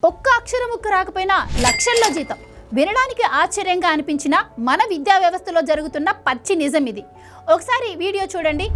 ఒక్క అక్షరం ముక్క రాకపోయినా లక్షల్లో జీతం. వినడానికి ఆశ్చర్యంగా అనిపించిన మన విద్యా వ్యవస్థలో జరుగుతున్న పచ్చి నిజం ఇది. ఒకసారి వీడియో చూడండి.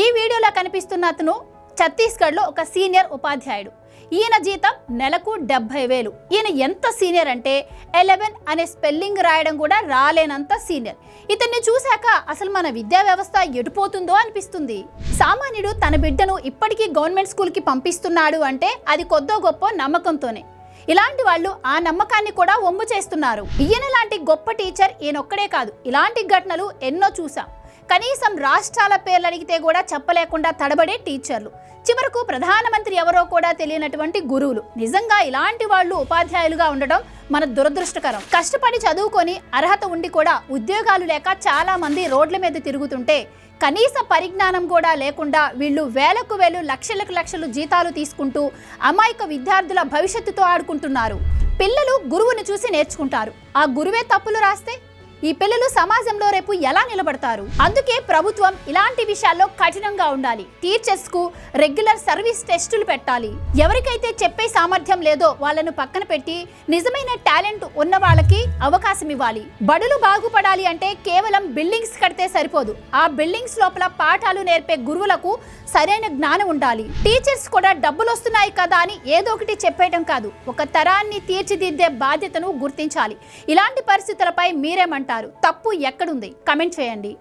ఈ వీడియోలో కనిపిస్తున్న అతను ఛత్తీస్గఢ్లో ఒక సీనియర్ ఉపాధ్యాయుడు. ఈయన జీతం నెలకు 70,000. ఈయన ఎంత సీనియర్ అంటే 11 అనే స్పెల్లింగ్ రాయడం కూడా రాలేనంత సీనియర్. ఇతన్ని చూశాక అసలు మన విద్యా వ్యవస్థ ఎటుపోతుందో అనిపిస్తుంది. సామాన్యుడు తన బిడ్డను ఇప్పటికీ గవర్నమెంట్ స్కూల్కి పంపిస్తున్నాడు అంటే అది కొద్దో గొప్ప నమ్మకంతోనే. ఇలాంటి వాళ్ళు ఆ నమ్మకాన్ని కూడా వమ్ము చేస్తున్నారు. ఈయన లాంటి గొప్ప టీచర్ ఈయనొక్కడే కాదు, ఇలాంటి ఘటనలు ఎన్నో చూసాం. కనీసం రాష్ట్రాల పేర్లు అడిగితే కూడా చెప్పలేకుండా తడబడే టీచర్లు, చివరకు ప్రధానమంత్రి ఎవరో కూడా తెలియనటువంటి గురువులు. నిజంగా ఇలాంటి వాళ్ళు ఉపాధ్యాయులుగా ఉండడం మన దురదృష్టకరం. కష్టపడి చదువుకొని అర్హత ఉండి కూడా ఉద్యోగాలు లేక చాలా మంది రోడ్ల మీద తిరుగుతుంటే కనీస పరిజ్ఞానం కూడా లేకుండా వీళ్ళు వేలకు వేలు లక్షలకు లక్షలు జీతాలు తీసుకుంటూ అమాయక విద్యార్థుల భవిష్యత్తుతో ఆడుకుంటున్నారు. పిల్లలు గురువుని చూసి నేర్చుకుంటారు. ఆ గురువే తప్పులు రాస్తే ఈ పిల్లలు సమాజంలో రేపు ఎలా నిలబడతారు? అందుకే ప్రభుత్వం ఇలాంటి విషయాల్లో కఠినంగా ఉండాలి. టీచర్స్ కు రెగ్యులర్ సర్వీస్ టెస్టులు పెట్టాలి. ఎవరికైతే చెప్పే సామర్థ్యం లేదో వాళ్ళను పక్కన పెట్టి నిజమైన టాలెంట్ ఉన్న వాళ్ళకి అవకాశం ఇవ్వాలి. బడులు బాగుపడాలి అంటే కేవలం బిల్డింగ్స్ కడితే సరిపోదు. ఆ బిల్డింగ్స్ లోపల పాఠాలు నేర్పే గురువులకు సరైన జ్ఞానం ఉండాలి. టీచర్స్ కూడా డబ్బులు వస్తున్నాయి కదా అని ఏదో ఒకటి చెప్పేయడం కాదు, ఒక తరాన్ని తీర్చిదిద్దే బాధ్యతను గుర్తించాలి. ఇలాంటి పరిస్థితులపై మీరేమంటారు? తప్పు ఎక్కడుంది? కమెంట్ చేయండి.